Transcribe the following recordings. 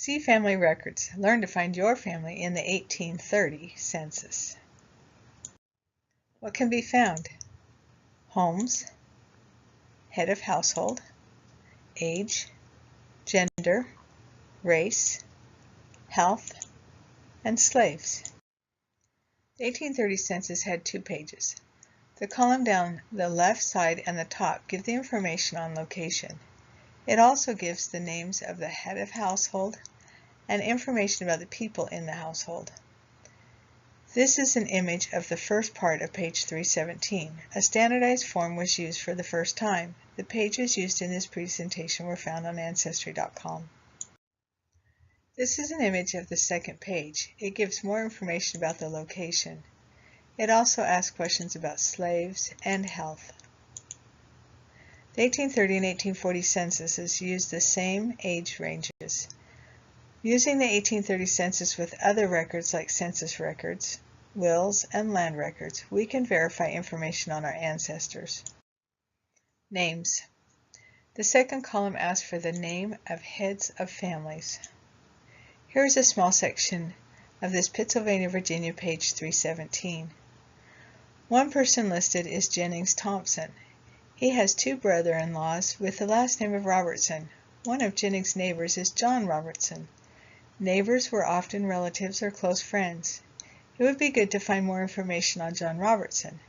See Family Records. Learn to find your family in the 1830 census. What can be found? Homes, head of household, age, gender, race, health, and slaves. The 1830 census had 2 pages. The column down the left side and the top give the information on location. It also gives the names of the head of household and information about the people in the household. This is an image of the first part of page 317. A standardized form was used for the first time. The pages used in this presentation were found on Ancestry.com. This is an image of the second page. It gives more information about the location. It also asks questions about slaves and health. The 1830 and 1840 censuses used the same age ranges. Using the 1830 census with other records like census records, wills, and land records, we can verify information on our ancestors. Names. The second column asks for the name of heads of families. Here is a small section of this Pittsylvania, Virginia, page 317. One person listed is Jennings Thompson. He has 2 brother-in-laws with the last name of Robertson. One of Jennings' neighbors is John Robertson. Neighbors were often relatives or close friends. It would be good to find more information on John Robertson.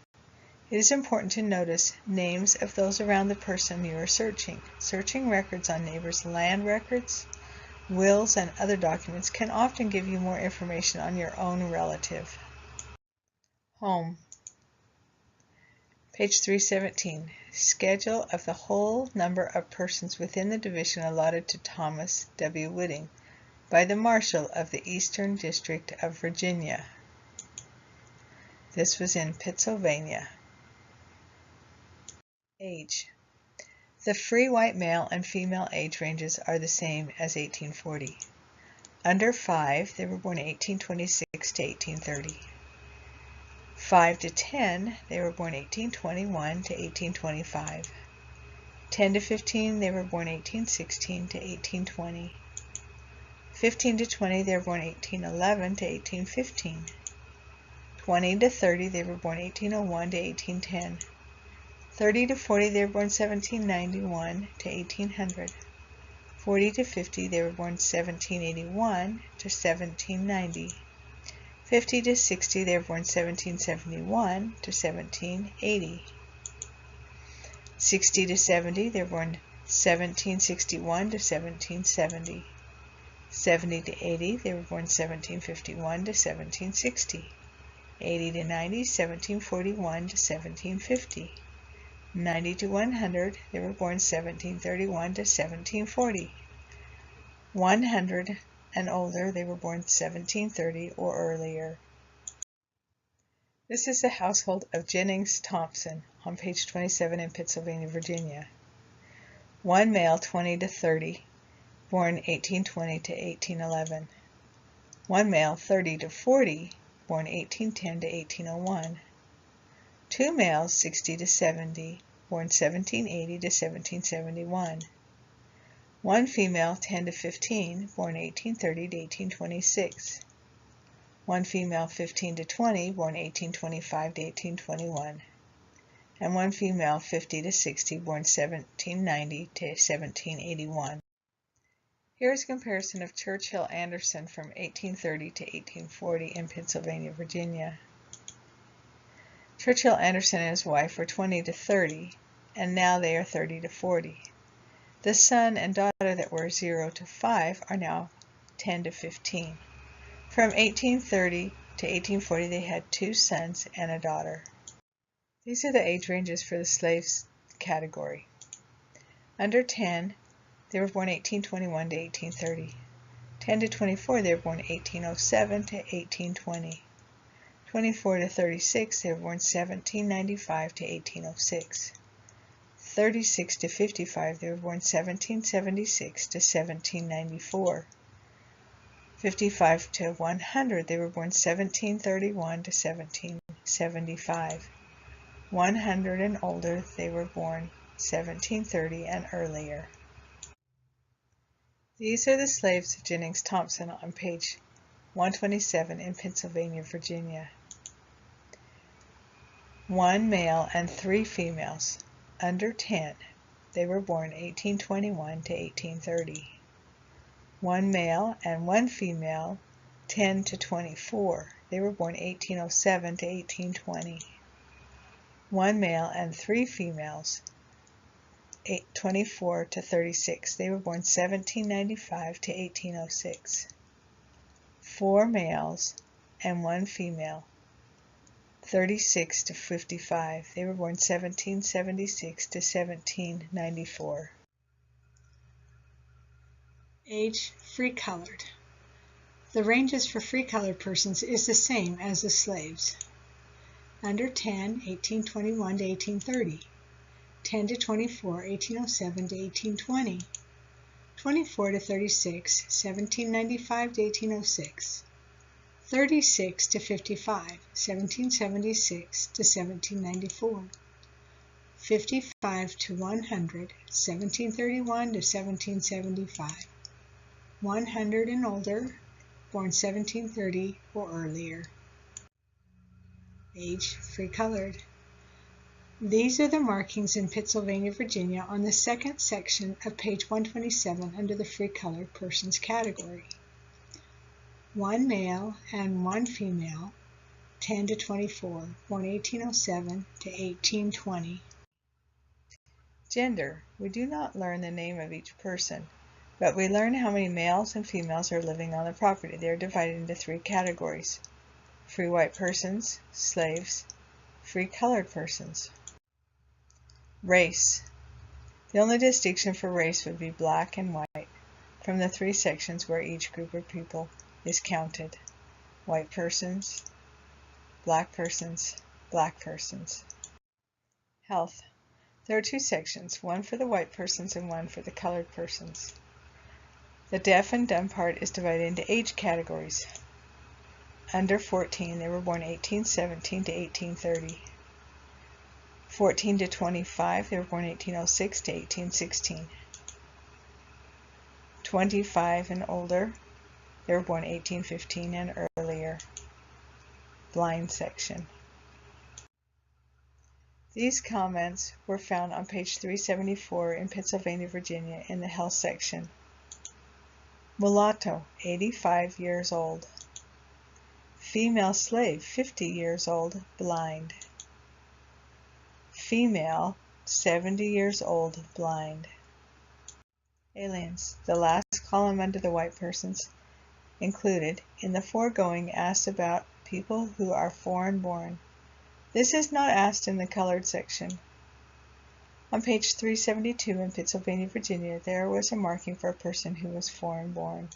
It is important to notice names of those around the person you are searching. Searching records on neighbors' land records, wills, and other documents can often give you more information on your own relative. Home. Page 317. Schedule of the whole number of persons within the division allotted to Thomas W. Whitting by the Marshal of the Eastern District of Virginia. This was in Pittsylvania. Age. The free white male and female age ranges are the same as 1840. Under 5, they were born 1826 to 1830. 5 to 10, they were born 1821 to 1825. 10 to 15, they were born 1816 to 1820. 15 to 20, they were born 1811 to 1815. 20 to 30, they were born 1801 to 1810. 30 to 40, they were born 1791 to 1800. 40 to 50, they were born 1781 to 1790. 50 to 60, they were born 1771 to 1780. 60 to 70, they were born 1761 to 1770. 70 to 80, they were born 1751 to 1760. 80 to 90, 1741 to 1750. 90 to 100, they were born 1731 to 1740. 100 and older, they were born 1730 or earlier. This is the household of Jennings Thompson on page 27 in Pittsylvania, Virginia. 1 male, 20 to 30, born 1820 to 1811. 1 male, 30 to 40, born 1810 to 1801. 2 males, 60 to 70, born 1780 to 1771. 1 female, 10 to 15, born 1830 to 1826. 1 female, 15 to 20, born 1825 to 1821. And 1 female, 50 to 60, born 1790 to 1781. Here is a comparison of Churchill Anderson from 1830 to 1840 in Pennsylvania, Virginia. Churchill Anderson and his wife were 20 to 30, and now they are 30 to 40. The son and daughter that were 0 to 5 are now 10 to 15. From 1830 to 1840, they had 2 sons and a daughter. These are the age ranges for the slaves category. Under 10, they were born 1821 to 1830. 10 to 24, they were born 1807 to 1820. 24 to 36, they were born 1795 to 1806. 36 to 55, they were born 1776 to 1794. 55 to 100, they were born 1731 to 1775. 100 and older, they were born 1730 and earlier. These are the slaves of Jennings Thompson on page 127 in Pennsylvania, Virginia. 1 male and 3 females, under 10. They were born 1821 to 1830. 1 male and 1 female, 10 to 24. They were born 1807 to 1820. 1 male and 3 females, 24 to 36. They were born 1795 to 1806. 4 males and 1 female, 36 to 55. They were born 1776 to 1794. Age free-colored. The ranges for free-colored persons is the same as the slaves. Under 10, 1821 to 1830. 10 to 24, 1807 to 1820. 24 to 36, 1795 to 1806. 36 to 55, 1776 to 1794. 55 to 100, 1731 to 1775. 100 and older, born 1730 or earlier. Age free-colored. These are the markings in Pennsylvania, Virginia on the second section of page 127 under the free-colored persons category. 1 male and 1 female, 10 to 24, born 1807 to 1820. Gender. We do not learn the name of each person, but we learn how many males and females are living on the property. They are divided into 3 categories: free white persons, slaves, free colored persons. Race. The only distinction for race would be black and white from the 3 sections where each group of people is counted: white persons, black persons, black persons. Health. There are 2 sections, one for the white persons and one for the colored persons. The deaf and dumb part is divided into age categories. Under 14, they were born 1817 to 1830. 14 to 25, they were born 1806 to 1816. 25 and older, they were born 1815 and earlier. Blind section. These comments were found on page 374 in Pennsylvania, Virginia in the health section. Mulatto, 85 years old. Female slave, 50 years old, blind. Female, 70 years old, blind. Aliens. The last column under the white persons included in the foregoing asks about people who are foreign-born. This is not asked in the colored section. On page 372 in Pennsylvania, Virginia, there was a marking for a person who was foreign-born.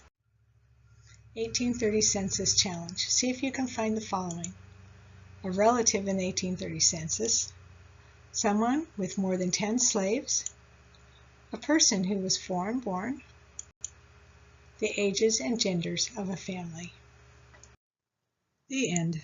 1830 Census Challenge. See if you can find the following: a relative in the 1830 census, someone with more than 10 slaves, a person who was foreign-born, the ages and genders of a family. The end.